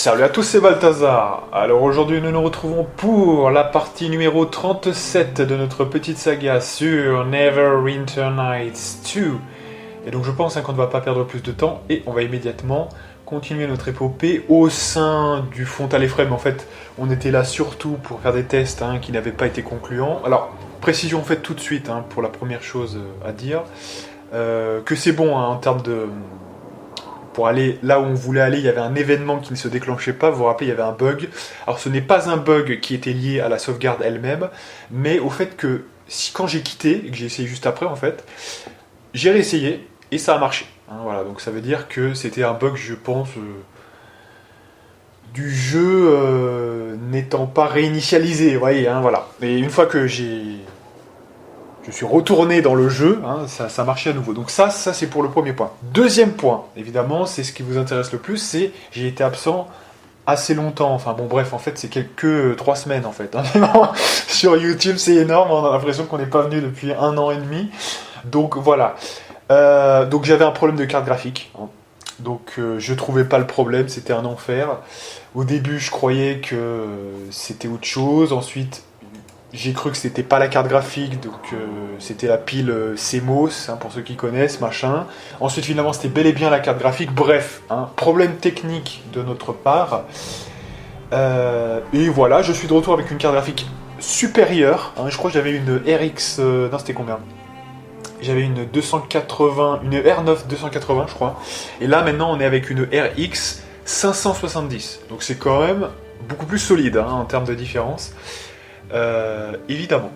Salut à tous, c'est Balthazar. Alors aujourd'hui nous nous retrouvons pour la partie numéro 37 de notre petite saga sur Neverwinter Nights 2. Et donc je pense qu'on ne va pas perdre plus de temps et on va immédiatement continuer notre épopée au sein du Frontal Frame. En fait, on était là surtout pour faire des tests qui n'avaient pas été concluants. Alors, précision faite tout de suite pour la première chose à dire, que c'est bon en termes de... Pour aller là où on voulait aller, il y avait un événement qui ne se déclenchait pas. Vous vous rappelez, il y avait un bug. Alors ce n'est pas un bug qui était lié à la sauvegarde elle-même, mais au fait que quand j'ai quitté, et que j'ai essayé juste après en fait, j'ai réessayé et ça a marché. Voilà, donc ça veut dire que c'était un bug, je pense, du jeu n'étant pas réinitialisé. Vous voyez, voilà. Et une fois que je suis retourné dans le jeu, ça marchait à nouveau. Donc ça c'est pour le premier point. Deuxième point, évidemment, c'est ce qui vous intéresse le plus, c'est j'ai été absent assez longtemps. Enfin bon, bref, en fait, c'est quelques 3 semaines en fait. Sur YouTube, c'est énorme. On a l'impression qu'on n'est pas venu depuis 1 an et demi. Donc voilà. Donc j'avais un problème de carte graphique. Donc je trouvais pas le problème, c'était un enfer. Au début, je croyais que c'était autre chose. Ensuite, j'ai cru que c'était pas la carte graphique, donc c'était la pile CMOS, pour ceux qui connaissent, machin. Ensuite, finalement, c'était bel et bien la carte graphique. Bref, problème technique de notre part. Et voilà, je suis de retour avec une carte graphique supérieure. Je crois que j'avais une RX... non, c'était combien ? J'avais une 280, une R9 280, je crois. Et là, maintenant, on est avec une RX 570. Donc c'est quand même beaucoup plus solide en termes de différence. Évidemment.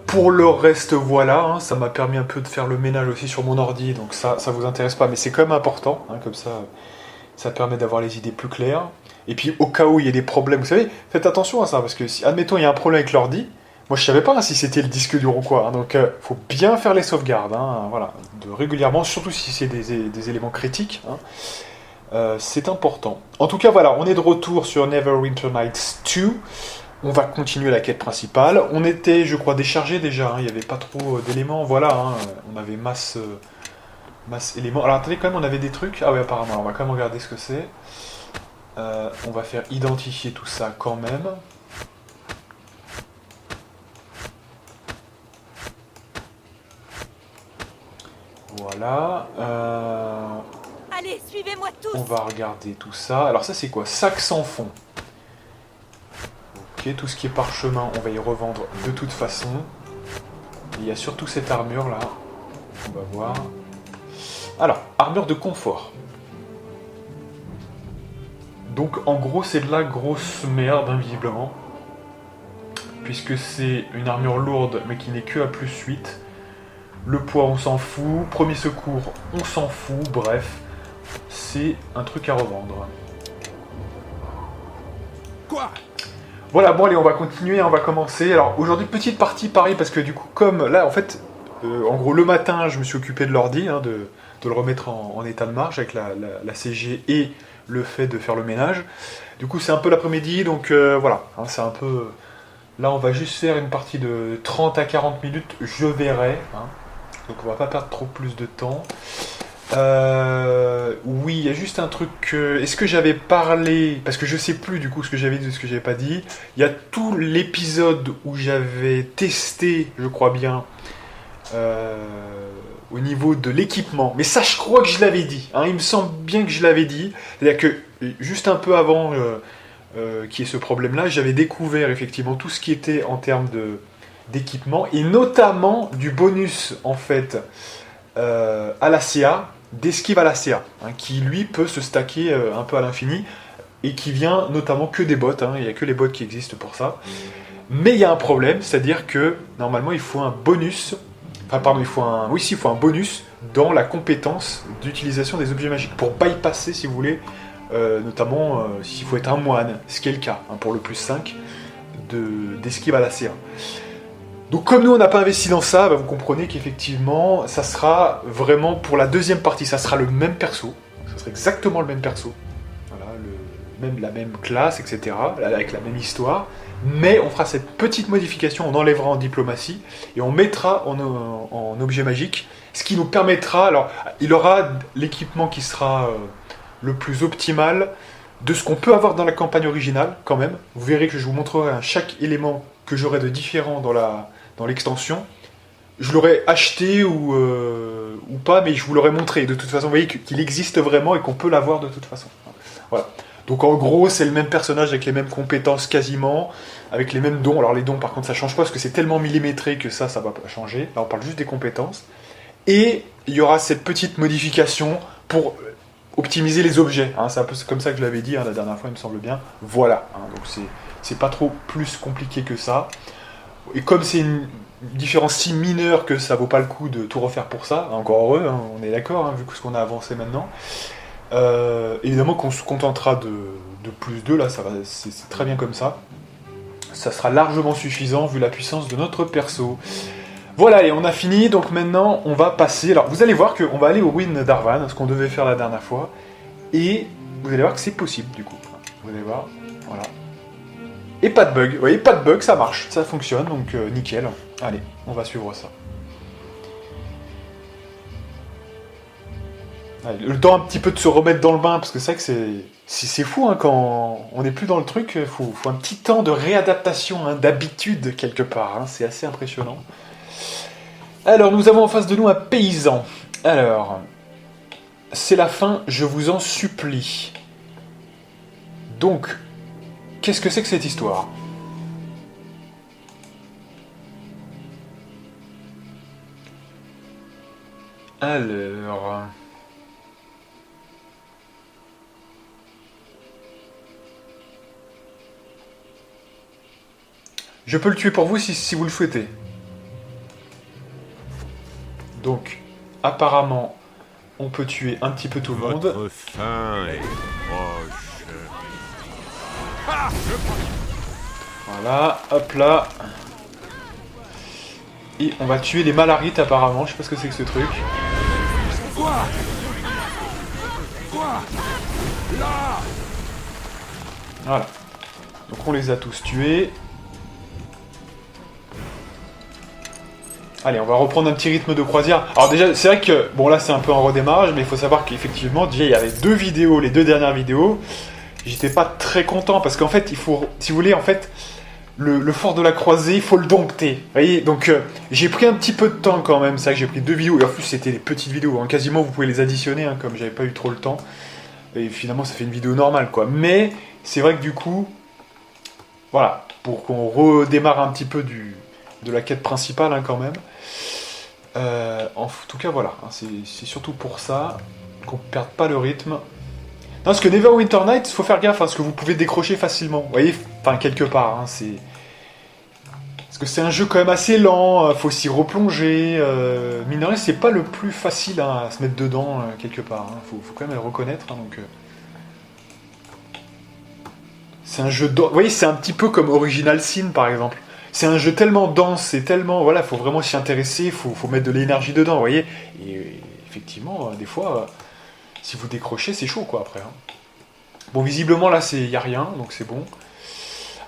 Pour le reste, voilà, ça m'a permis un peu de faire le ménage aussi sur mon ordi, donc ça vous intéresse pas, mais c'est quand même important, comme ça permet d'avoir les idées plus claires. Et puis au cas où il y a des problèmes, vous savez, faites attention à ça, parce que si, admettons, il y a un problème avec l'ordi, moi je savais pas si c'était le disque dur ou quoi, donc faut bien faire les sauvegardes, voilà, régulièrement, surtout si c'est des éléments critiques, c'est important. En tout cas, voilà, on est de retour sur Neverwinter Nights 2. On va continuer la quête principale. On était, je crois, déchargé déjà. Il n'y avait pas trop d'éléments. Voilà, on avait masse éléments. Alors attendez, quand même, on avait des trucs. Ah oui, apparemment. On va quand même regarder ce que c'est. On va faire identifier tout ça quand même. Voilà. Allez, suivez-moi tous. On va regarder tout ça. Alors ça, c'est quoi ? Sac sans fond. Ok, tout ce qui est parchemin, on va y revendre de toute façon. Et il y a surtout cette armure là. On va voir. Alors, armure de confort. Donc en gros, c'est de la grosse merde, visiblement. Puisque c'est une armure lourde, mais qui n'est que à plus 8. Le poids, on s'en fout. Premier secours, on s'en fout. Bref, c'est un truc à revendre. Quoi ? Voilà, bon allez, on va continuer, on va commencer. Alors aujourd'hui, petite partie pareil, parce que du coup, comme là, en fait, en gros, le matin, je me suis occupé de l'ordi, de le remettre en état de marche avec la CG et le fait de faire le ménage. Du coup, c'est un peu l'après-midi, donc voilà, c'est un peu... Là, on va juste faire une partie de 30 à 40 minutes, je verrai. Donc on va pas perdre trop plus de temps. Oui, il y a juste un truc. Est-ce que j'avais parlé, parce que je sais plus du coup ce que j'avais dit, ce que j'avais pas dit. Il y a tout l'épisode où j'avais testé, je crois bien, au niveau de l'équipement. Mais ça, je crois que je l'avais dit. Il me semble bien que je l'avais dit. C'est-à-dire que juste un peu avant qu'il y ait ce problème-là, j'avais découvert effectivement tout ce qui était en termes d'équipement et notamment du bonus en fait à la CA. D'esquive à la CA, qui lui peut se stacker un peu à l'infini, et qui vient notamment que des bots, il n'y a que les bots qui existent pour ça. Mais il y a un problème, c'est-à-dire que normalement il faut un bonus, il faut un bonus dans la compétence d'utilisation des objets magiques, pour bypasser si vous voulez, notamment s'il faut être un moine, ce qui est le cas, pour le plus 5 d'esquive à la CA. Donc comme nous on n'a pas investi dans ça, vous comprenez qu'effectivement ça sera vraiment pour la deuxième partie, ça sera le même perso, ça sera exactement le même perso, voilà, la même classe, etc., avec la même histoire, mais on fera cette petite modification, on enlèvera en diplomatie et on mettra en objet magique, ce qui nous permettra, alors il aura l'équipement qui sera le plus optimal de ce qu'on peut avoir dans la campagne originale, quand même. Vous verrez que je vous montrerai chaque élément que j'aurai de différent dans l'extension. Je l'aurais acheté ou pas, mais je vous l'aurais montré. De toute façon, vous voyez qu'il existe vraiment et qu'on peut l'avoir de toute façon. Voilà. Donc en gros, c'est le même personnage avec les mêmes compétences quasiment, avec les mêmes dons. Alors les dons, par contre, ça change pas parce que c'est tellement millimétré que ça va pas changer. Là, on parle juste des compétences. Et il y aura cette petite modification pour optimiser les objets. Hein. C'est un peu comme ça que je l'avais dit la dernière fois, il me semble bien. Voilà. Hein. Donc c'est pas trop plus compliqué que ça. Et comme c'est une différence si mineure que ça vaut pas le coup de tout refaire pour ça, encore heureux, hein, on est d'accord, hein, vu ce qu'on a avancé maintenant. Évidemment qu'on se contentera de plus 2, là, c'est très bien comme ça. Ça sera largement suffisant vu la puissance de notre perso. Voilà, et on a fini, donc maintenant on va passer. Alors vous allez voir qu'on va aller aux ruines d'Arvan, ce qu'on devait faire la dernière fois, et vous allez voir que c'est possible du coup. Vous allez voir, voilà. Et pas de bug, vous voyez, pas de bug, ça marche, ça fonctionne, donc nickel. Allez, on va suivre ça. Allez, le temps un petit peu de se remettre dans le bain, parce que c'est vrai que c'est fou, hein, quand on n'est plus dans le truc, il faut un petit temps de réadaptation, hein, d'habitude quelque part, hein, c'est assez impressionnant. Alors, nous avons en face de nous un paysan. Alors, c'est la fin, je vous en supplie. Donc, qu'est-ce que c'est que cette histoire ? Alors... Je peux le tuer pour vous si vous le souhaitez. Donc, apparemment, on peut tuer un petit peu tout le monde. Votre fin est proche. Ah, voilà, hop là. Et on va tuer les malarites apparemment, je sais pas ce que c'est que ce truc. Voilà. Donc on les a tous tués. Allez, on va reprendre un petit rythme de croisière. Alors déjà, c'est vrai que, bon là c'est un peu en redémarrage, mais il faut savoir qu'effectivement, déjà il y avait 2 vidéos, les 2 dernières vidéos. J'étais pas très content, parce qu'en fait, il faut, si vous voulez, en fait, le fort de la croisée, il faut le dompter. Vous voyez, donc j'ai pris un petit peu de temps quand même, c'est vrai que j'ai pris 2 vidéos, et en plus c'était des petites vidéos, hein. Quasiment vous pouvez les additionner, hein, comme j'avais pas eu trop le temps. Et finalement ça fait une vidéo normale, quoi. Mais c'est vrai que du coup, voilà, pour qu'on redémarre un petit peu de la quête principale, hein, quand même. En tout cas, voilà, hein, c'est surtout pour ça qu'on ne perde pas le rythme. Non, parce que Neverwinter Nights, il faut faire gaffe, hein, parce que vous pouvez décrocher facilement. Vous voyez, enfin, quelque part, hein, c'est... Parce que c'est un jeu quand même assez lent, faut s'y replonger. Mine de rien, c'est pas le plus facile, hein, à se mettre dedans, quelque part. Hein, faut quand même le reconnaître, hein, donc... C'est un jeu... Vous voyez, c'est un petit peu comme Original Sin, par exemple. C'est un jeu tellement dense, c'est tellement... Voilà, faut vraiment s'y intéresser, faut mettre de l'énergie dedans, vous voyez. Et effectivement, des fois, si vous décrochez, c'est chaud, quoi, après. Hein. Bon, visiblement, là, il n'y a rien, donc c'est bon.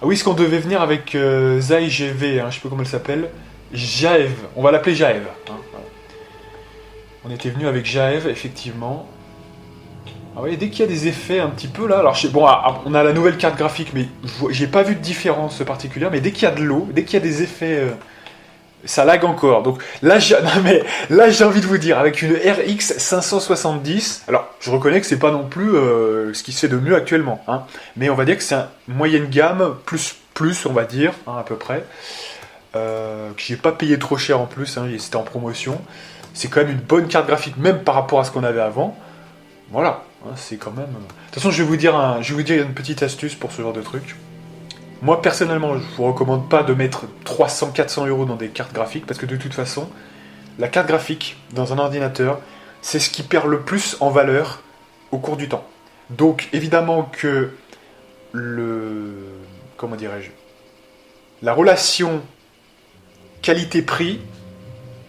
Ah oui, ce qu'on devait venir avec Zai GV, hein, je sais pas comment elle s'appelle. Jaev, on va l'appeler Jaev. Hein, voilà. On était venu avec Jaev, effectivement. Ah oui, dès qu'il y a des effets un petit peu là, alors bon, on a la nouvelle carte graphique, mais j'ai pas vu de différence particulière, mais dès qu'il y a de l'eau, dès qu'il y a des effets, ça lag encore. Donc là, j'ai envie de vous dire, avec une RX 570, alors je reconnais que c'est pas non plus ce qui se fait de mieux actuellement, hein, mais on va dire que c'est une moyenne gamme, plus on va dire, hein, à peu près, que j'ai pas payé trop cher en plus, hein, c'était en promotion. C'est quand même une bonne carte graphique, même par rapport à ce qu'on avait avant. Voilà. C'est quand même... De toute façon, je vais vous dire une petite astuce pour ce genre de truc. Moi, personnellement, je vous recommande pas de mettre 300-400 € dans des cartes graphiques, parce que de toute façon, la carte graphique, dans un ordinateur, c'est ce qui perd le plus en valeur au cours du temps. Donc, évidemment que comment dirais-je, la relation qualité-prix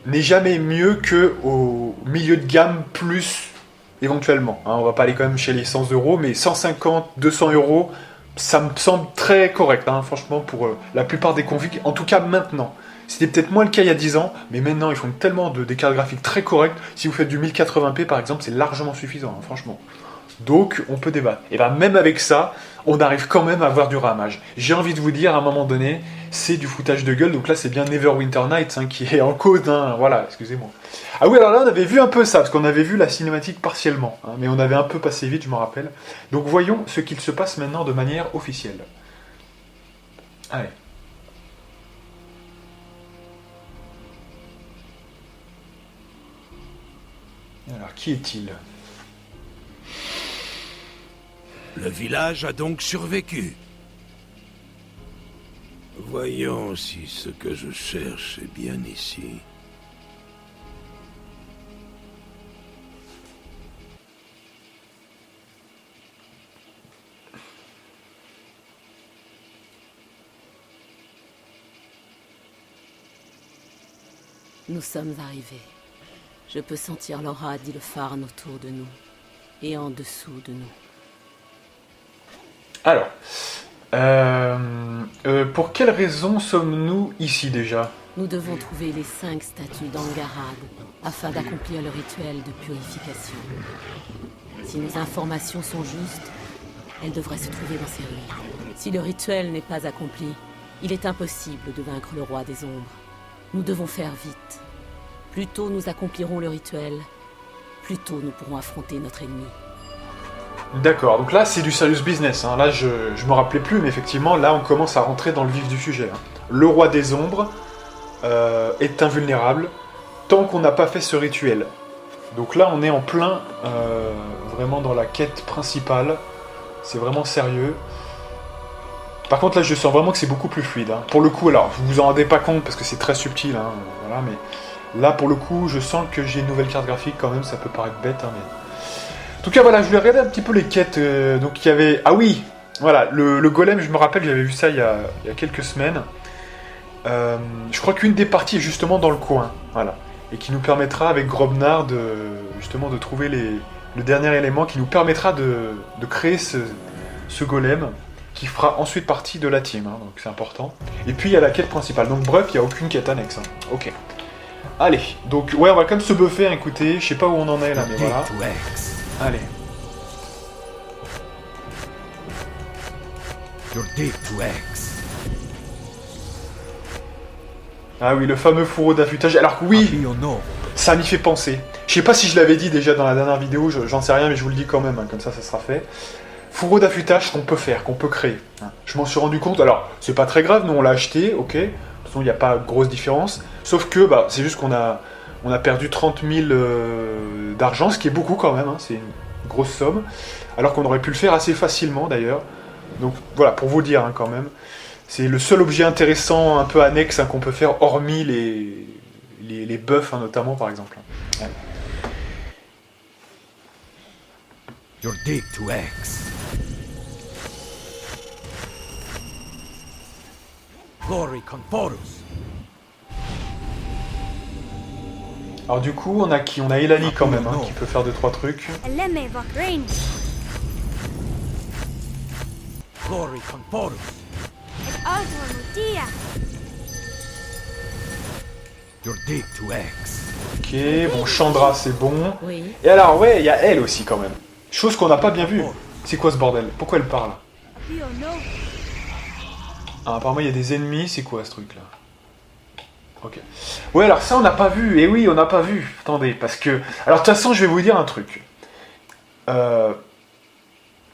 n'est jamais mieux qu'au milieu de gamme plus... éventuellement, hein, on va pas aller quand même chez les 100 €, mais 150, 200 €, ça me semble très correct, hein, franchement, pour la plupart des configs, en tout cas maintenant. C'était peut-être moins le cas il y a 10 ans, mais maintenant ils font tellement des cartes graphiques très correctes, si vous faites du 1080p par exemple, c'est largement suffisant, hein, franchement. Donc, on peut débattre. Et bien, même avec ça, on arrive quand même à avoir du ramage. J'ai envie de vous dire, à un moment donné, c'est du foutage de gueule. Donc là, c'est bien Neverwinter Nights hein, qui est en cause. Hein, voilà, excusez-moi. Ah oui, alors là, on avait vu un peu ça, parce qu'on avait vu la cinématique partiellement. Hein, mais on avait un peu passé vite, je me rappelle. Donc, voyons ce qu'il se passe maintenant de manière officielle. Allez. Alors, qui est-il ? Le village a donc survécu. Voyons si ce que je cherche est bien ici. Nous sommes arrivés. Je peux sentir l'aura d'Ilfarn autour de nous et en dessous de nous. Alors, pour quelle raison sommes-nous ici déjà ? Nous devons trouver les 5 statues d'Angarad afin d'accomplir le rituel de purification. Si nos informations sont justes, elles devraient se trouver dans ces ruines. Si le rituel n'est pas accompli, il est impossible de vaincre le roi des ombres. Nous devons faire vite. Plus tôt nous accomplirons le rituel, plus tôt nous pourrons affronter notre ennemi. D'accord, donc là c'est du serious business, hein. Là je me rappelais plus, mais effectivement là on commence à rentrer dans le vif du sujet. Hein. Le roi des ombres est invulnérable tant qu'on n'a pas fait ce rituel. Donc là on est en plein, vraiment dans la quête principale, c'est vraiment sérieux. Par contre là je sens vraiment que c'est beaucoup plus fluide. Hein. Pour le coup, alors vous vous en rendez pas compte parce que c'est très subtil, hein, voilà, mais là pour le coup je sens que j'ai une nouvelle carte graphique quand même, ça peut paraître bête, hein, mais... En tout cas, voilà, je voulais regarder un petit peu les quêtes. Donc, il y avait... Ah oui, voilà, le golem, je me rappelle, j'avais vu ça il y a quelques semaines. Je crois qu'une des parties est justement dans le coin, voilà. Et qui nous permettra, avec Grobnar, justement de trouver le dernier élément qui nous permettra de créer ce golem, qui fera ensuite partie de la team, hein, donc c'est important. Et puis, il y a la quête principale. Donc, bref, il n'y a aucune quête annexe. Hein. Ok. Allez, donc, ouais, on va quand même se buffer, hein, écoutez. Je sais pas où on en est, là, mais voilà. Allez. Ah oui, le fameux fourreau d'affûtage. Alors que oui, ça m'y fait penser. Je sais pas si je l'avais dit déjà dans la dernière vidéo, j'en sais rien, mais je vous le dis quand même, hein, comme ça sera fait. Fourreau d'affûtage qu'on peut faire, qu'on peut créer. Hein. Je m'en suis rendu compte, alors c'est pas très grave, nous on l'a acheté, ok. De toute façon, il n'y a pas de grosse différence. Sauf que, bah, c'est juste qu'on a perdu 30 000 d'argent, ce qui est beaucoup quand même, hein, c'est une grosse somme. Alors qu'on aurait pu le faire assez facilement d'ailleurs. Donc voilà, pour vous dire hein, quand même. C'est le seul objet intéressant, un peu annexe, hein, qu'on peut faire, hormis les buffs, hein, notamment par exemple. Ouais. You're deep to X. Glory Conforus. Alors du coup, on a qui? On a Elani quand même, hein, qui peut faire 2-3 trucs. Glory Conforus. You're deep to X. Ok, bon, Chandra c'est bon. Oui. Et alors, ouais, il y a elle aussi quand même. Chose qu'on n'a pas bien vue. C'est quoi ce bordel? Pourquoi elle parle? Ah, apparemment il y a des ennemis, c'est quoi ce truc là? Ok. Ouais, alors ça on n'a pas vu. Et oui, on n'a pas vu. Attendez, parce que... Alors de toute façon, je vais vous dire un truc.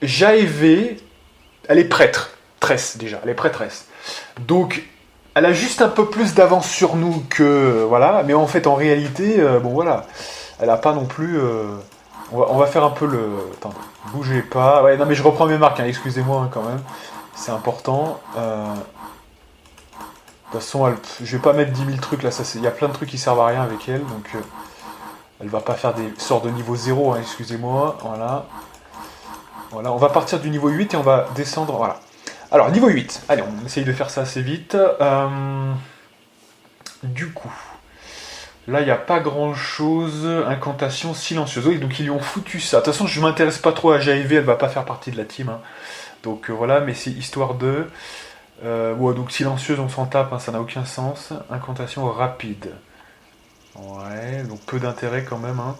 Jaevé, elle est prêtresse déjà, elle est prêtresse. Donc, elle a juste un peu plus d'avance sur nous que... Voilà, mais en fait, en réalité, bon voilà, elle a pas non plus... On va faire un peu le... Attendez, bougez pas. Ouais, non mais je reprends mes marques, hein, excusez-moi hein, quand même. C'est important. De toute façon, je vais pas mettre 10 000 trucs là, il y a plein de trucs qui servent à rien avec elle, donc elle va pas faire des sorts de niveau 0, hein, excusez-moi, voilà. Voilà, on va partir du niveau 8 et on va descendre, voilà. Alors, niveau 8, allez, on essaye de faire ça assez vite. Du coup, là, il n'y a pas grand-chose, incantation silencieuse, oui, donc ils lui ont foutu ça. De toute façon, je m'intéresse pas trop à JV, elle va pas faire partie de la team, hein. Donc voilà, mais c'est histoire de... ouais, donc silencieuse, on s'en tape, hein, ça n'a aucun sens. Incantation rapide. Ouais, donc peu d'intérêt quand même. Hein.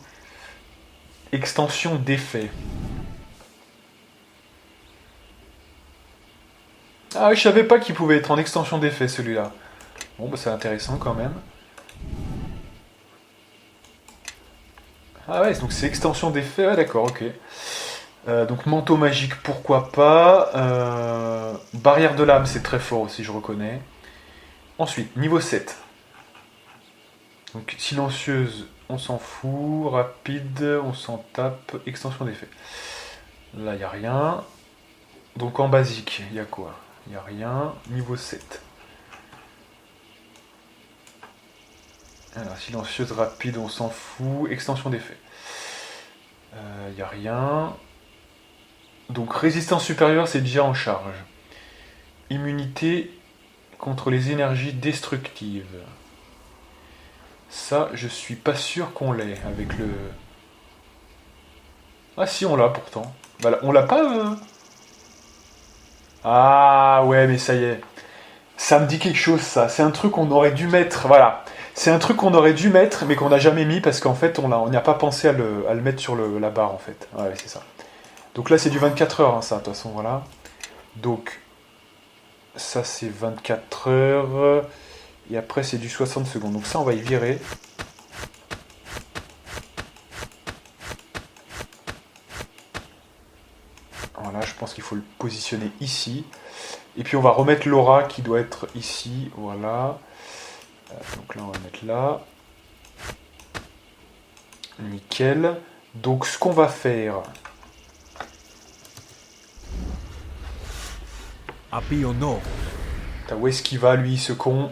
Extension d'effet. Ah, je savais pas qu'il pouvait être en extension d'effet celui-là. Bon, bah c'est intéressant quand même. Ah ouais, donc c'est extension d'effet, ouais d'accord, ok. Donc manteau magique, pourquoi pas. Barrière de l'âme, c'est très fort aussi, je reconnais. Ensuite, niveau 7. Donc silencieuse, on s'en fout. Rapide, on s'en tape. Extension d'effet. Là, il n'y a rien. Donc en basique, il y a quoi? Il n'y a rien. Niveau 7. Alors, silencieuse, rapide, on s'en fout. Extension d'effet. Il n'y a rien. Donc résistance supérieure, c'est déjà en charge. Immunité contre les énergies destructives. Ça, je suis pas sûr qu'on l'ait avec le... Ah si, on l'a pourtant. Voilà, on l'a pas... Ah ouais, mais ça y est. Ça me dit quelque chose, ça. C'est un truc qu'on aurait dû mettre, voilà. C'est un truc qu'on aurait dû mettre, mais qu'on n'a jamais mis, parce qu'en fait, on n'y a pas pensé à le mettre sur la barre, en fait. Ouais, c'est ça. Donc là, c'est du 24 heures, hein, ça, de toute façon, voilà. Donc, ça, c'est 24 heures. Et après, c'est du 60 secondes. Donc ça, on va y virer. Voilà, je pense qu'il faut le positionner ici. Et puis, on va remettre l'aura qui doit être ici. Voilà. Donc là, on va mettre là. Nickel. Donc, ce qu'on va faire... Putain, où est-ce qu'il va, lui, ce con?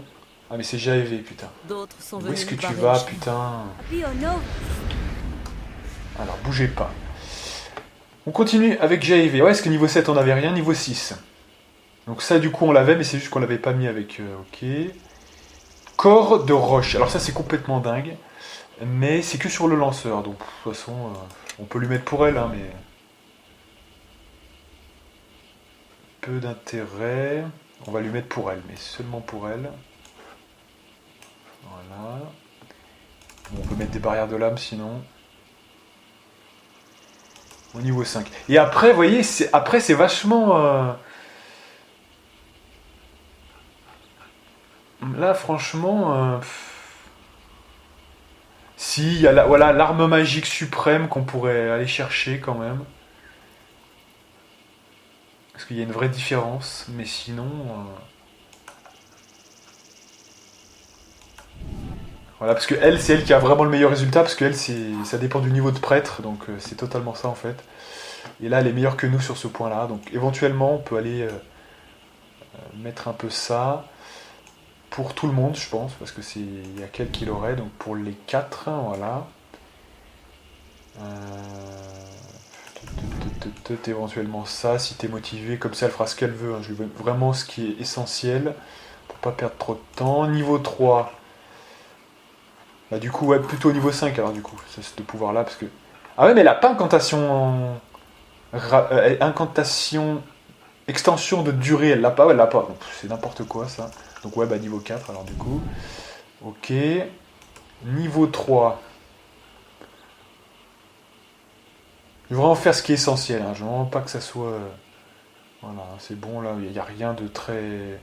Ah, mais c'est JAV, putain. D'autres sont Où venus est-ce que nous tu barrer vas, le chemin. putain? Piono. Alors, bougez pas. On continue avec JAV. Ouais, est-ce que niveau 7, on n'avait rien? Niveau 6. Donc ça, du coup, on l'avait, mais c'est juste qu'on l'avait pas mis avec... ok. Corps de roche. Alors ça, c'est complètement dingue. Mais c'est que sur le lanceur. Donc, de toute façon, on peut lui mettre pour elle, hein, mais... Peu d'intérêt. On va lui mettre pour elle, mais seulement pour elle. Voilà. Bon, on peut mettre des barrières de l'âme, sinon... Au niveau 5. Et après, vous voyez, c'est vachement... Là, franchement... Si, il y a voilà, l'arme magique suprême qu'on pourrait aller chercher quand même. Parce qu'il y a une vraie différence. Mais sinon... Voilà, parce que elle, c'est elle qui a vraiment le meilleur résultat, parce qu'elle, ça dépend du niveau de prêtre, donc c'est totalement ça en fait. Et là, elle est meilleure que nous sur ce point-là, donc éventuellement, on peut aller mettre un peu ça pour tout le monde, je pense, parce que il y a qu'elle qui l'aurait, donc pour les 4, voilà. Éventuellement ça, si t'es motivé, comme ça, elle fera ce qu'elle veut, hein. Je lui veux vraiment ce qui est essentiel, pour pas perdre trop de temps. Niveau 3... Bah du coup, ouais, plutôt au niveau 5, alors du coup, ce pouvoir-là, parce que... Ah ouais, mais elle a pas incantation... incantation... Extension de durée, elle l'a pas, ouais, elle l'a pas. Donc c'est n'importe quoi, ça. Donc ouais, bah niveau 4, alors du coup. Ok. Niveau 3. Je vais vraiment faire ce qui est essentiel, hein. Je veux vraiment pas que ça soit... Voilà, c'est bon, là, il n'y a rien de très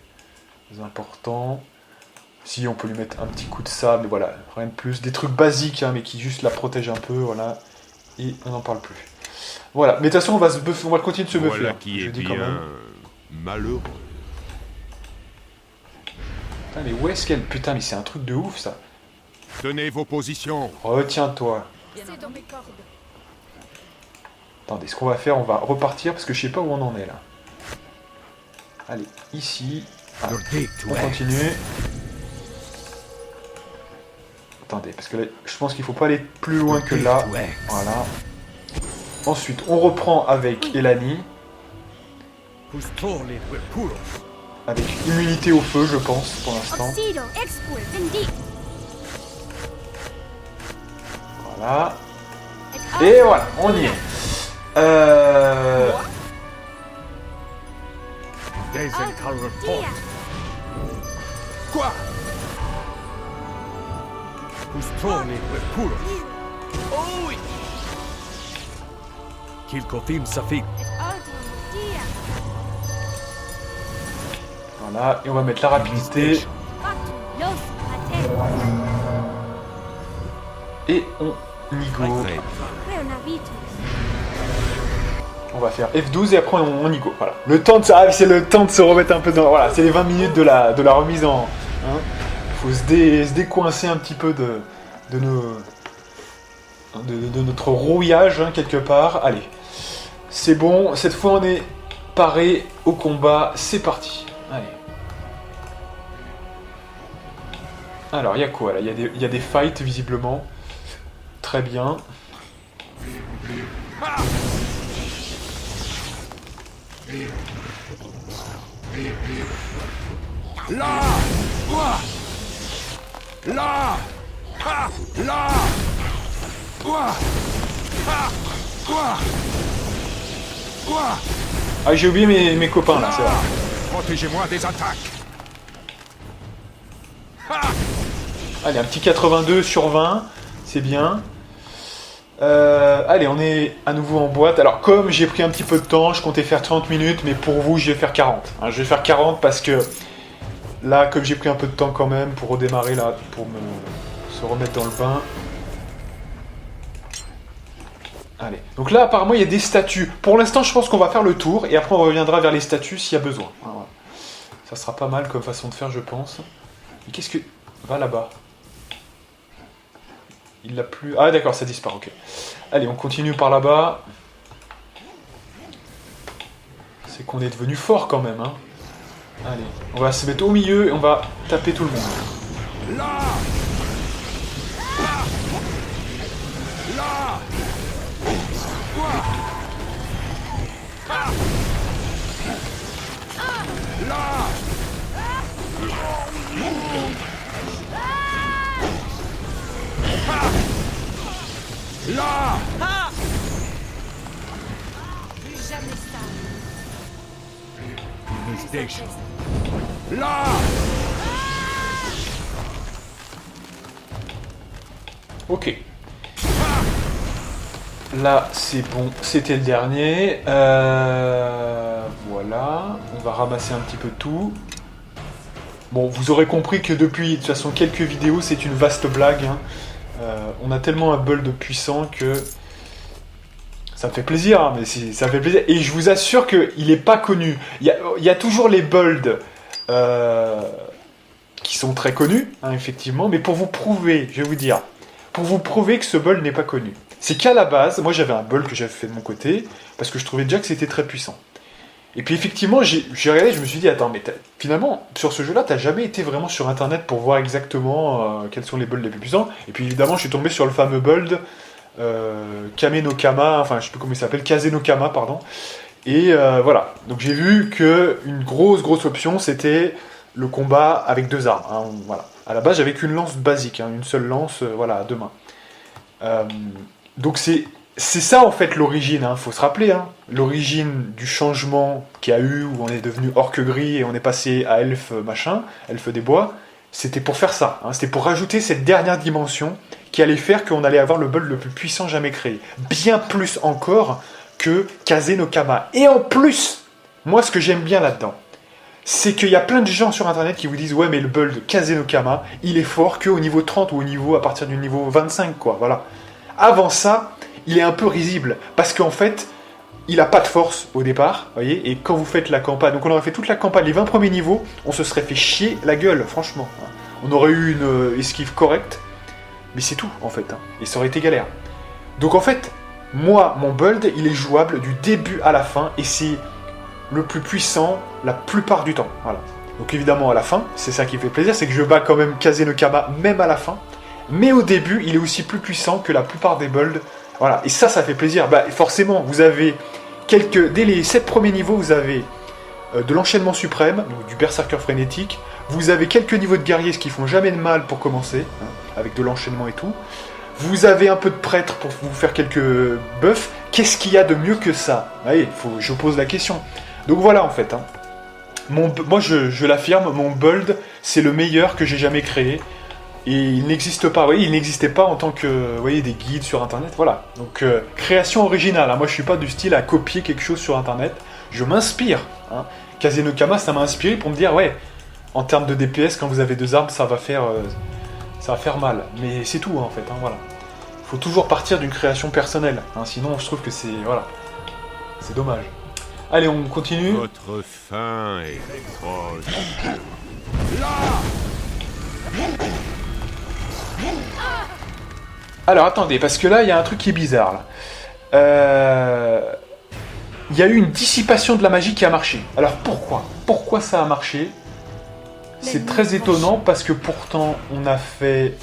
important. Si, on peut lui mettre un petit coup de sable, voilà, rien de plus. Des trucs basiques, hein, mais qui juste la protègent un peu, voilà. Et on n'en parle plus. Voilà, mais de toute façon, on va continuer de se buffer. Voilà Hein, qui je est dis quand bien même. malheureux. Putain, mais où est-ce qu'elle... Putain, mais c'est un truc de ouf, ça. Tenez vos positions. Retiens-toi. C'est dans mes cordes. Attendez, ce qu'on va faire, on va repartir, parce que je sais pas où on en est, là. Allez, ici. Voilà. On continue. Attendez, parce que là, je pense qu'il faut pas aller plus loin que là. Voilà. Ensuite, on reprend avec Elani. Avec immunité au feu, je pense, pour l'instant. Oxido, expur, vendi. Voilà. Et voilà, on y est. Quoi? Voilà, et on va mettre la rapidité. Los Pater. Et on y go. Reonavitus. On va faire F12 et après on y go. Voilà. Le temps de c'est le temps de se remettre un peu dans. Voilà, c'est les 20 minutes de la remise en. Hein. Faut se décoincer un petit peu de notre rouillage hein, quelque part. Allez, c'est bon. Cette fois on est paré au combat. C'est parti. Allez. Alors il y a quoi là? Il y a des fights visiblement. Très bien. Là! Ouah! Là! Ha! Là! Ouah! Ha! Ouah! Ouah! Ah j'ai oublié mes copains là, c'est vrai. Protégez-moi des attaques! Ha! Allez, un petit 82 sur 20, c'est bien. Allez, on est à nouveau en boîte. Alors, comme j'ai pris un petit peu de temps, je comptais faire 30 minutes, mais pour vous, je vais faire 40. Hein, je vais faire 40 parce que là, comme j'ai pris un peu de temps quand même pour redémarrer, là, pour se remettre dans le bain. Allez, donc là, apparemment, il y a des statues. Pour l'instant, je pense qu'on va faire le tour, et après, on reviendra vers les statues s'il y a besoin. Voilà. Ça sera pas mal comme façon de faire, je pense. Mais qu'est-ce que... Va là-bas. Il l'a plus... Ah d'accord, ça disparaît, ok. Allez, on continue par là-bas. C'est qu'on est devenu fort quand même, hein. Allez, on va se mettre au milieu et on va taper tout le monde. Là! Là! Ouah! Ha! Là! Là! Plus jamais ça. Là! Ok. Là, c'est bon. C'était le dernier. Voilà. On va ramasser un petit peu tout. Bon, vous aurez compris que depuis, de toute façon, quelques vidéos, c'est une vaste blague. Hein. On a tellement un build puissant que ça me fait plaisir, hein, mais ça me fait plaisir. Et je vous assure qu'il n'est pas connu. Il y a toujours les builds qui sont très connus, hein, effectivement, mais pour vous prouver, je vais vous dire, pour vous prouver que ce build n'est pas connu. C'est qu'à la base, moi j'avais un build que j'avais fait de mon côté, parce que je trouvais déjà que c'était très puissant. Et puis effectivement, j'ai regardé, je me suis dit, attends, mais finalement, sur ce jeu-là, t'as jamais été vraiment sur Internet pour voir exactement quels sont les builds les plus puissants. Et puis évidemment, je suis tombé sur le fameux build Kame no Kama, enfin je sais plus comment il s'appelle, Kaze no Kama, pardon. Et voilà, donc j'ai vu qu'une grosse option, c'était le combat avec deux armes. Hein, voilà. À la base, j'avais qu'une lance basique, hein, une seule lance, voilà, à deux mains. Donc c'est ça en fait l'origine, hein, faut se rappeler, hein. L'origine du changement qu'il y a eu, où on est devenu orque gris et on est passé à elfe machin, elfe des bois, c'était pour faire ça, hein. C'était pour rajouter cette dernière dimension qui allait faire qu'on allait avoir le build le plus puissant jamais créé. Bien plus encore que Kaze no Kama. Et en plus, moi ce que j'aime bien là-dedans, c'est qu'il y a plein de gens sur internet qui vous disent ouais mais le build Kaze no Kama, il est fort qu'au niveau 30 ou au niveau, à partir du niveau 25 quoi, voilà. Avant ça, il est un peu risible, parce qu'en fait, il a pas de force au départ, voyez, et quand vous faites la campagne, donc on aurait fait toute la campagne, les 20 premiers niveaux, on se serait fait chier la gueule, franchement. On aurait eu une esquive correcte, mais c'est tout, en fait, hein, et ça aurait été galère. Donc en fait, moi, mon build, il est jouable du début à la fin, et c'est le plus puissant la plupart du temps, voilà. Donc évidemment, à la fin, c'est ça qui fait plaisir, c'est que je bats quand même Kaze no Kama, même à la fin, mais au début, il est aussi plus puissant que la plupart des builds. Voilà, et ça fait plaisir. Bah, forcément, vous avez dès les 7 premiers niveaux, vous avez de l'enchaînement suprême, donc du berserker frénétique. Vous avez quelques niveaux de guerriers, ce qui font jamais de mal pour commencer, hein, avec de l'enchaînement et tout. Vous avez un peu de prêtre pour vous faire quelques buffs. Qu'est-ce qu'il y a de mieux que ça? Allez, je pose la question. Donc voilà, en fait. Hein. Moi, je l'affirme, mon build, c'est le meilleur que j'ai jamais créé. Et il n'existe pas, vous voyez, il n'existait pas en tant que, vous voyez, des guides sur internet, voilà. Donc, création originale, hein. Moi je suis pas du style à copier quelque chose sur internet, je m'inspire, hein. Kazenokama, ça m'a inspiré pour me dire, ouais, en termes de DPS, quand vous avez 2 armes, ça va faire mal. Mais c'est tout, hein, en fait, hein, voilà. Faut toujours partir d'une création personnelle, hein, sinon je trouve que c'est... Voilà. C'est dommage. Allez, on continue. Votre fin est proche. Alors, attendez, parce que là, il y a un truc qui est bizarre, là. Il y a eu une dissipation de la magie qui a marché. Alors, pourquoi? Pourquoi ça a marché? C'est très étonnant, parce que pourtant, on a fait...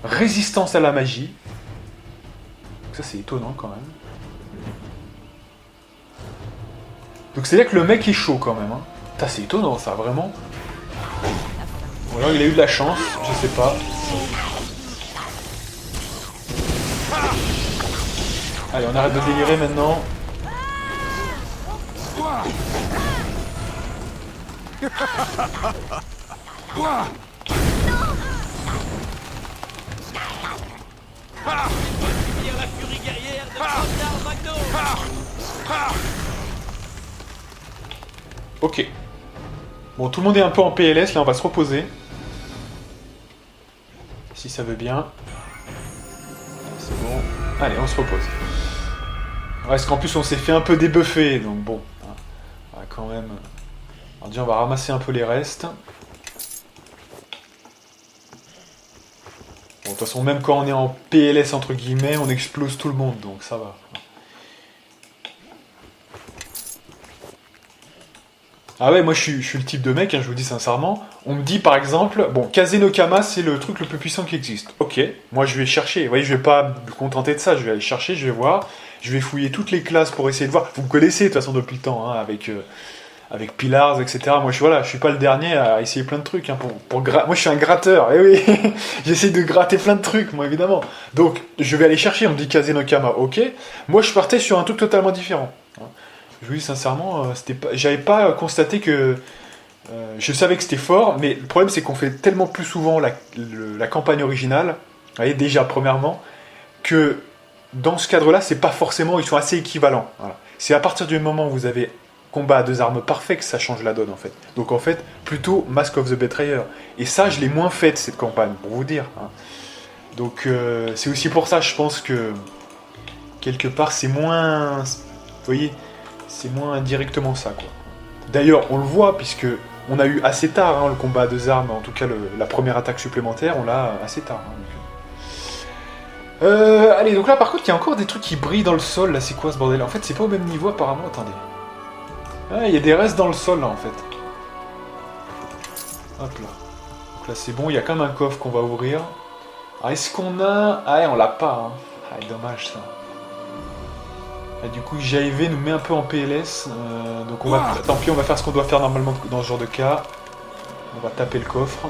résistance à la magie. Ça, c'est étonnant, quand même. Donc c'est-à-dire que le mec est chaud quand même. Hein. Putain, c'est étonnant ça, vraiment. Ou alors il a eu de la chance, je sais pas. Allez, on arrête de délirer maintenant. Ok. Bon, tout le monde est un peu en PLS, là on va se reposer. Si ça veut bien. C'est bon. Allez, on se repose. Parce qu'en plus on s'est fait un peu débuffer, donc bon. On va quand même... Alors déjà on va ramasser un peu les restes. Bon, de toute façon, même quand on est en PLS entre guillemets, on explose tout le monde, donc ça va. Ah ouais, moi je suis le type de mec, hein, je vous dis sincèrement. On me dit par exemple, bon, Kazenokama c'est le truc le plus puissant qui existe. Ok, moi je vais chercher, vous voyez, je vais pas me contenter de ça, je vais aller chercher, je vais voir, je vais fouiller toutes les classes pour essayer de voir. Vous me connaissez de toute façon depuis le temps, hein, avec Pillars, etc. Moi je suis pas le dernier à essayer plein de trucs. Hein, moi je suis un gratteur, eh oui, j'essaie de gratter plein de trucs, moi évidemment. Donc je vais aller chercher, on me dit Kazenokama, ok. Moi je partais sur un truc totalement différent. Hein. Je vous dis sincèrement, j'avais pas constaté que... je savais que c'était fort, mais le problème c'est qu'on fait tellement plus souvent la campagne originale, vous voyez, déjà premièrement, que dans ce cadre-là, c'est pas forcément... Ils sont assez équivalents. Voilà. C'est à partir du moment où vous avez combat à 2 armes parfait que ça change la donne en fait. Donc en fait, plutôt Mask of the Betrayer. Et ça, je l'ai moins fait cette campagne, pour vous dire. Hein. Donc c'est aussi pour ça, je pense que quelque part c'est moins... Vous voyez, c'est moins directement ça, quoi. D'ailleurs, on le voit, puisque on a eu assez tard hein, le combat à 2 armes, en tout cas la première attaque supplémentaire, on l'a assez tard. Hein, donc. Allez, donc là par contre, il y a encore des trucs qui brillent dans le sol, là, c'est quoi ce bordel? En fait, c'est pas au même niveau apparemment, attendez. Ah, il y a des restes dans le sol, là, en fait. Hop là. Donc là, c'est bon, il y a quand même un coffre qu'on va ouvrir. Alors, est-ce qu'on a... Ah, ouais, on l'a pas, hein. Ah, dommage, ça. Et du coup, JV nous met un peu en PLS, donc on va, tant pis, on va faire ce qu'on doit faire normalement dans ce genre de cas. On va taper le coffre.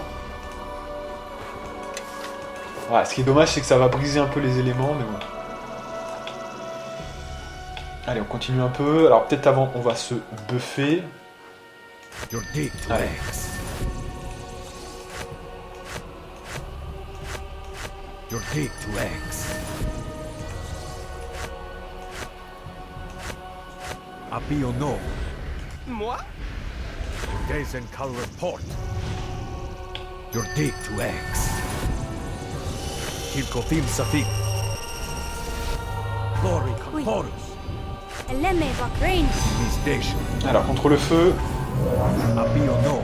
Voilà, ce qui est dommage, c'est que ça va briser un peu les éléments, mais bon. Allez, on continue un peu. Alors peut-être avant, on va se buffer. Allez. Apiono. Moi? Gaze and Cal report. Your dig to X. Kilkothim Safik. Glory Camporus. Eleme Vakrain. Station. Alors contre le feu. Apiono.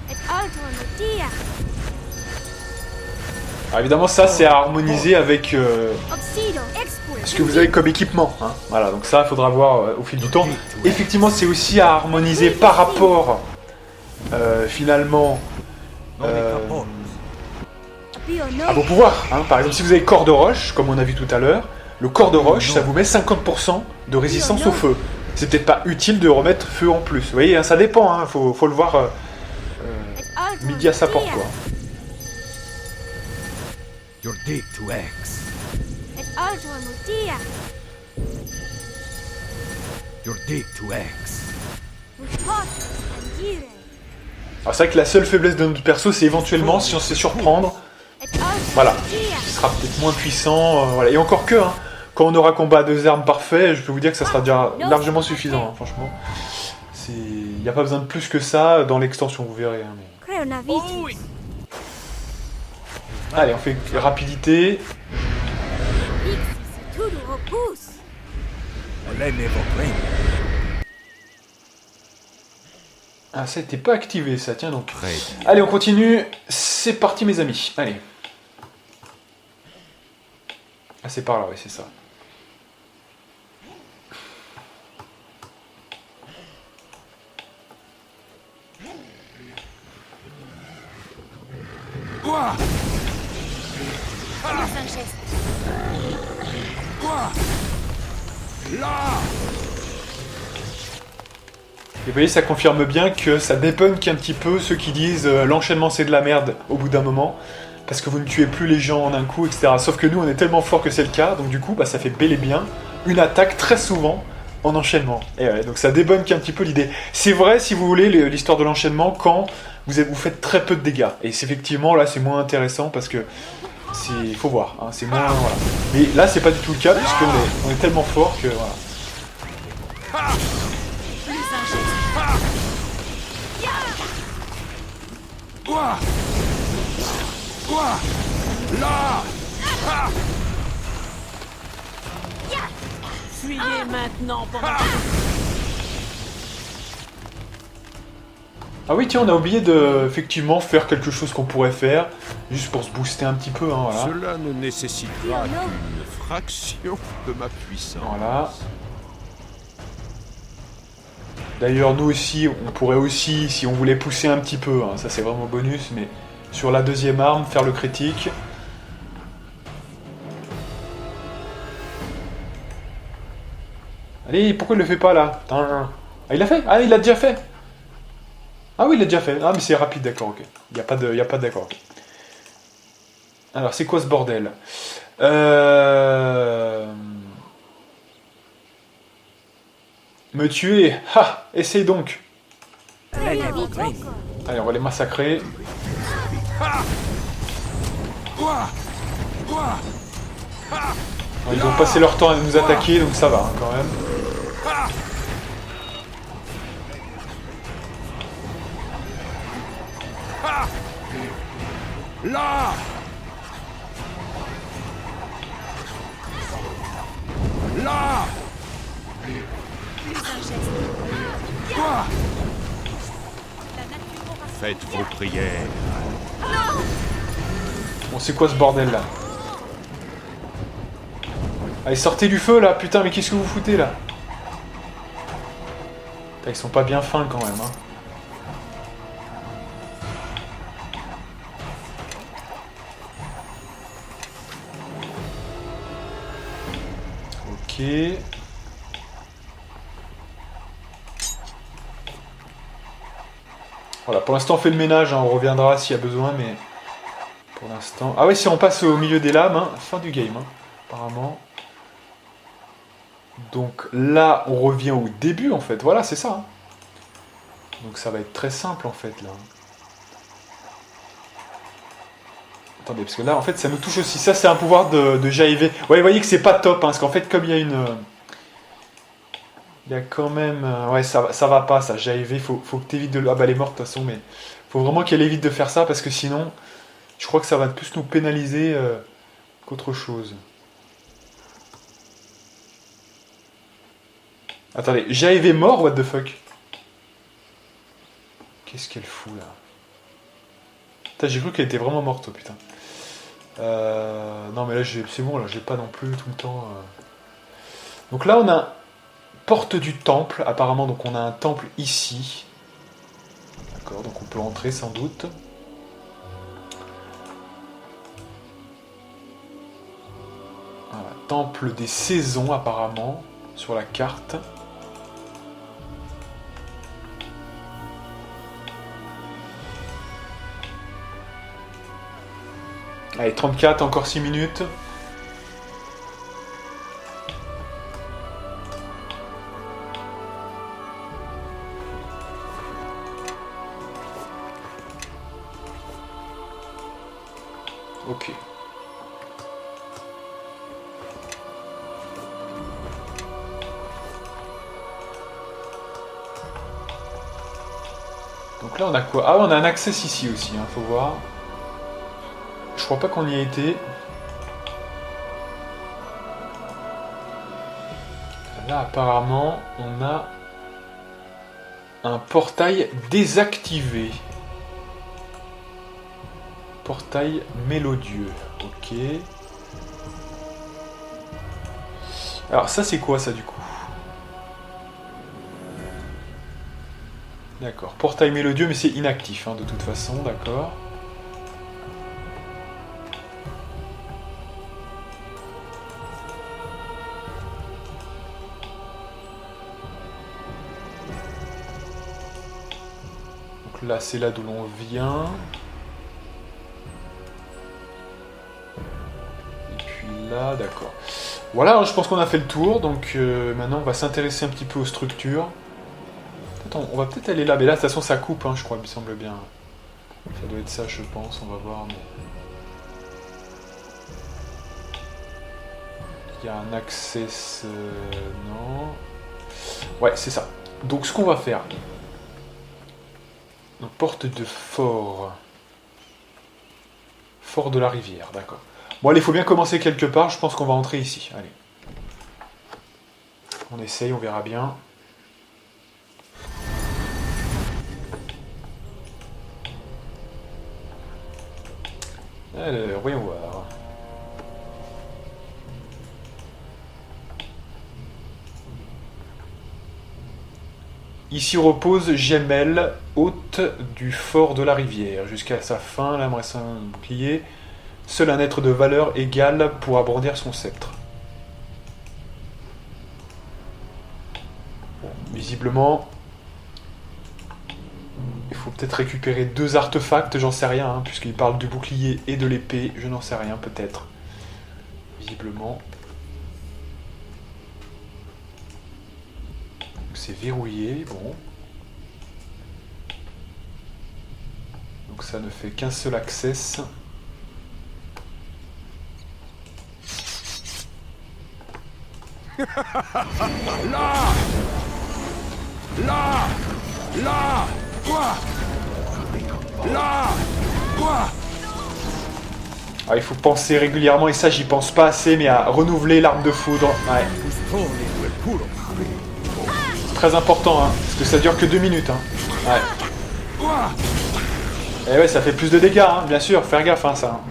Et Alto Notia. Alors évidemment, ça c'est à harmoniser avec Oxido Export. ce que vous avez comme équipement. Hein. Voilà, donc ça, il faudra voir au fil du temps. Effectivement, c'est aussi à harmoniser par rapport, finalement, à vos pouvoirs. Hein. Par exemple, si vous avez corps de roche, comme on a vu tout à l'heure, le corps de roche, ça vous met 50% de résistance au feu. C'est peut-être pas utile de remettre feu en plus. Vous voyez, hein, ça dépend, hein, faut le voir midi à sa porte, quoi. Your dig to X. Et Alto Notia. Your dig to X. Alors c'est vrai que la seule faiblesse de notre perso, c'est éventuellement, si on se sait surprendre, voilà, il sera peut-être moins puissant, voilà. Et encore que, hein, quand on aura combat à 2 armes parfait, je peux vous dire que ça sera déjà largement suffisant, hein, franchement. Il n'y a pas besoin de plus que ça dans l'extension, vous verrez. Hein, mais... Creonavitus. Allez, on fait rapidité. Ixis Tuduropus. Elene Vogren. Ah, ça n'était pas activé, ça, tiens donc. Très bien. Allez, on continue. C'est parti, mes amis. Allez. Ah, c'est par là, oui, c'est ça. Quoi? Fais-nous un geste. Quoi? Là! Et vous voyez, ça confirme bien que ça dépunk un petit peu ceux qui disent l'enchaînement c'est de la merde au bout d'un moment, parce que vous ne tuez plus les gens en un coup, etc. Sauf que nous, on est tellement fort que c'est le cas, donc du coup, bah, ça fait bel et bien une attaque très souvent en enchaînement. Et ouais, donc ça débunk un petit peu l'idée. C'est vrai, si vous voulez, l'histoire de l'enchaînement, quand vous faites très peu de dégâts. Et c'est effectivement, là, c'est moins intéressant, parce que il faut voir, hein, c'est moins... Voilà. Mais là, c'est pas du tout le cas, puisqu'on on est tellement fort que... Voilà. Quoi? Quoi? Là! Ah! Fuyez maintenant pendant que... Ah oui, tiens, on a oublié de, effectivement, faire quelque chose qu'on pourrait faire, juste pour se booster un petit peu, hein, voilà. Cela ne nécessitera qu'une fraction de ma puissance. Voilà. D'ailleurs, nous aussi, on pourrait aussi, si on voulait pousser un petit peu, hein, ça c'est vraiment bonus, mais sur la deuxième arme, faire le critique. Allez, pourquoi il le fait pas là? Ah, il l'a fait? Ah, il l'a déjà fait? Ah oui, il l'a déjà fait. Ah, mais c'est rapide, d'accord, ok. Il n'y a pas de d'accord, ok. Alors, c'est quoi ce bordel? Me tuer? Ha! Essaye donc! Creonavitus. Allez, on va les massacrer. Quoi? Quoi? Alors, ils ont passé leur temps à nous attaquer, donc ça va, hein, quand même. Là! Là! Quoi? Faites vos prières. Bon, c'est quoi ce bordel là? Allez, sortez du feu là, putain, mais qu'est-ce que vous foutez là? Putain, ils sont pas bien fins quand même, hein. Ok. Voilà, pour l'instant on fait le ménage, hein, on reviendra s'il y a besoin, mais pour l'instant... Ah oui, si on passe au milieu des lames, hein, fin du game, hein, apparemment. Donc là, on revient au début en fait, voilà, c'est ça. Hein. Donc ça va être très simple en fait, là. Attendez, parce que là, en fait, ça nous touche aussi. Ça, c'est un pouvoir de JV. Ouais, vous voyez que c'est pas top, hein, parce qu'en fait, comme il y a une... Il y a quand même... ouais, ça va pas, ça. JV, faut que t'évites de... Ah bah, elle est morte, de toute façon, mais... Faut vraiment qu'elle évite de faire ça, parce que sinon, je crois que ça va plus nous pénaliser qu'autre chose. Attendez, JV mort, what the fuck? Qu'est-ce qu'elle fout, là? Putain, j'ai cru qu'elle était vraiment morte, oh, putain. Non, mais là, c'est bon, là, j'ai pas non plus tout le temps... Donc là, on a porte du temple, apparemment, donc on a un temple ici. D'accord, donc on peut entrer sans doute. Voilà, temple des saisons, apparemment, sur la carte. Allez, 34, encore 6 minutes. Ok. Là on a quoi? Ah, on a un access ici aussi, hein, faut voir. Je crois pas qu'on y ait été. Là apparemment on a un portail désactivé. Portail mélodieux. Ok. Alors ça c'est quoi ça du coup? D'accord. Portail mélodieux mais c'est inactif hein, de toute façon, d'accord. Donc là c'est là d'où l'on vient. Là, d'accord. Voilà, je pense qu'on a fait le tour, donc maintenant on va s'intéresser un petit peu aux structures. Attends, on va peut-être aller là, mais là de toute façon ça coupe, hein, je crois, il me semble bien. Ça doit être ça, je pense, on va voir. Mais... il y a un access... non... ouais, c'est ça. Donc ce qu'on va faire... donc, porte de fort. Fort de la rivière, d'accord. Bon allez, il faut bien commencer quelque part, je pense qu'on va entrer ici. Allez. On essaye, on verra bien. Alors, voyons voir. Ici repose Gemelle, hôte du fort de la rivière. Jusqu'à sa fin, l'âme reste un bouclier. Seul un être de valeur égale pourra brandir son sceptre. Bon, visiblement, il faut peut-être récupérer 2 artefacts, j'en sais rien, hein, puisqu'il parle du bouclier et de l'épée, je n'en sais rien, peut-être. Visiblement. C'est verrouillé, bon. Donc ça ne fait qu'un seul access. Là! Là! Là! Quoi? Là! Quoi? Ah, il faut penser régulièrement, et ça j'y pense pas assez, mais à renouveler l'arme de foudre. Ouais. C'est très important, hein, parce que ça dure que 2 minutes. Hein. Ouais. Quoi? Et ouais, ça fait plus de dégâts, hein, bien sûr, faire gaffe, hein, ça.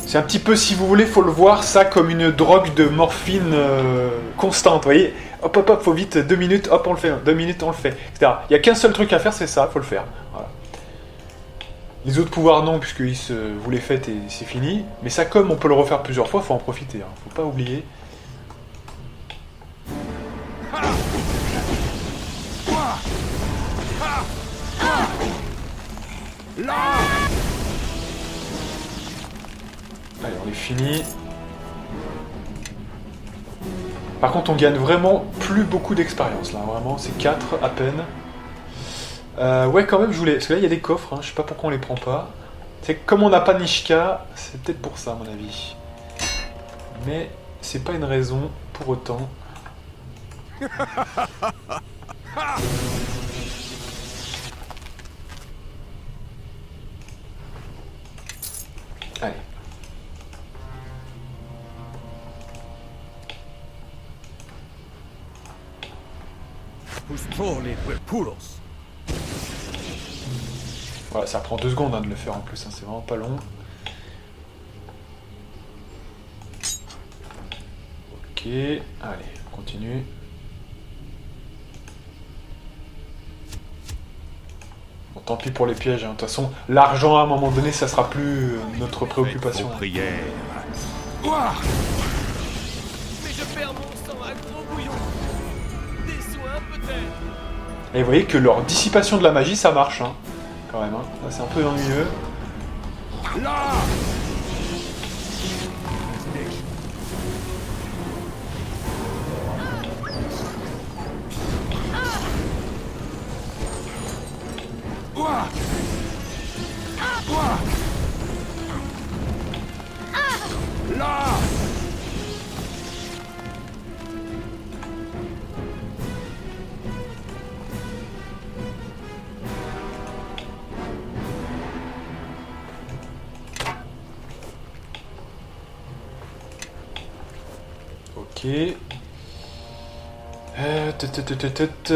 C'est un petit peu, si vous voulez, faut le voir ça comme une drogue de morphine constante, vous voyez. Hop, hop, hop, faut vite, 2 minutes, hop, on le fait, 2 minutes, on le fait, etc. Il n'y a qu'un seul truc à faire, c'est ça, faut le faire. Voilà. Les autres pouvoirs, non, puisque vous les faites et c'est fini. Mais ça, comme on peut le refaire plusieurs fois, faut en profiter, hein. Faut pas oublier. Là! Allez, on est fini. Par contre, on gagne vraiment plus beaucoup d'expérience, là. Vraiment, c'est 4 à peine. Ouais, quand même, je voulais... parce que là, il y a des coffres, hein. Je sais pas pourquoi on les prend pas. C'est que comme on n'a pas Nishka, c'est peut-être pour ça, à mon avis. Mais c'est pas une raison, pour autant. Allez. Voilà, ça prend 2 secondes hein, de le faire en plus, hein, c'est vraiment pas long. Ok, allez, on continue. Bon, tant pis pour les pièges, hein. De toute façon, l'argent à un moment donné, ça sera plus notre préoccupation. Prière. Quoi? Mais je perds mon sang à gros bouillon. Des soins peut-être. Et vous voyez que leur dissipation de la magie, ça marche, hein, quand même. Hein. Là, c'est un peu ennuyeux. Là! Quoi? Quoi? Là! Ok. Tut, tut, tut, tut, tut.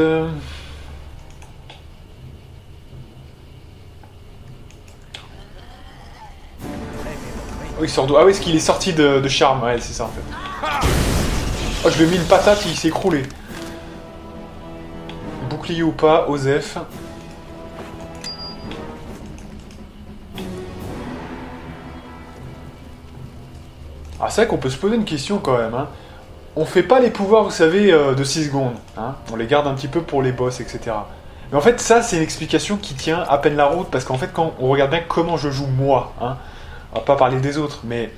Oh, il sort d'où? Ah oui, est-ce qu'il est sorti de charme? Ouais, c'est ça en fait. Oh, je lui ai mis une patate, il s'est écroulé. Bouclier ou pas, Osef. Ah, c'est vrai qu'on peut se poser une question quand même. Hein. On fait pas les pouvoirs, vous savez, de 6 secondes. Hein. On les garde un petit peu pour les boss, etc. Mais en fait, ça, c'est une explication qui tient à peine la route, parce qu'en fait, quand on regarde bien comment je joue moi, hein, on va pas parler des autres, mais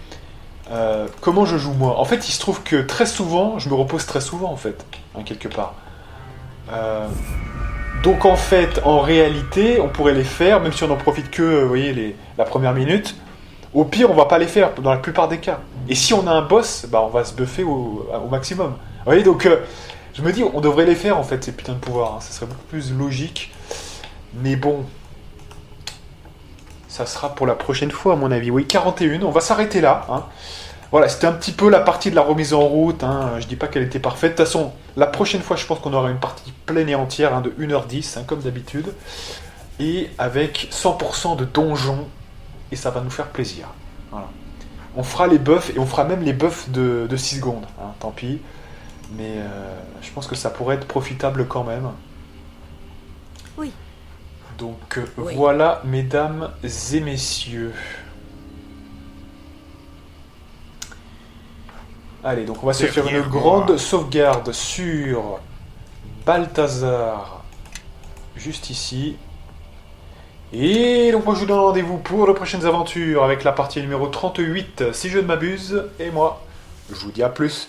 comment je joue moi. En fait, il se trouve que très souvent, je me repose très souvent, en fait, hein, quelque part. Donc, en fait, en réalité, on pourrait les faire, même si on n'en profite que, vous voyez, la première minute. Au pire, on va pas les faire, dans la plupart des cas. Et si on a un boss, bah, on va se buffer au maximum. Vous voyez, donc, je me dis, on devrait les faire, en fait, ces putains de pouvoirs. Hein. Ça serait beaucoup plus logique. Mais bon... Ça sera pour la prochaine fois, à mon avis. Oui, 41, on va s'arrêter là. Hein. Voilà, c'était un petit peu la partie de la remise en route. Hein. Je dis pas qu'elle était parfaite. De toute façon, la prochaine fois, je pense qu'on aura une partie pleine et entière, hein, de 1h10, hein, comme d'habitude. Et avec 100% de donjons. Et ça va nous faire plaisir. Voilà. On fera les buffs, et on fera même les buffs de 6 secondes. Hein, tant pis. Mais je pense que ça pourrait être profitable quand même. Oui. Donc Oui. voilà, mesdames et messieurs. Allez, donc on va se faire une Derrière grande moi. sauvegarde sur Balthazar, juste ici. Et donc moi je vous donne rendez-vous pour de prochaines aventures avec la partie numéro 38, si je ne m'abuse. Et moi, je vous dis à plus.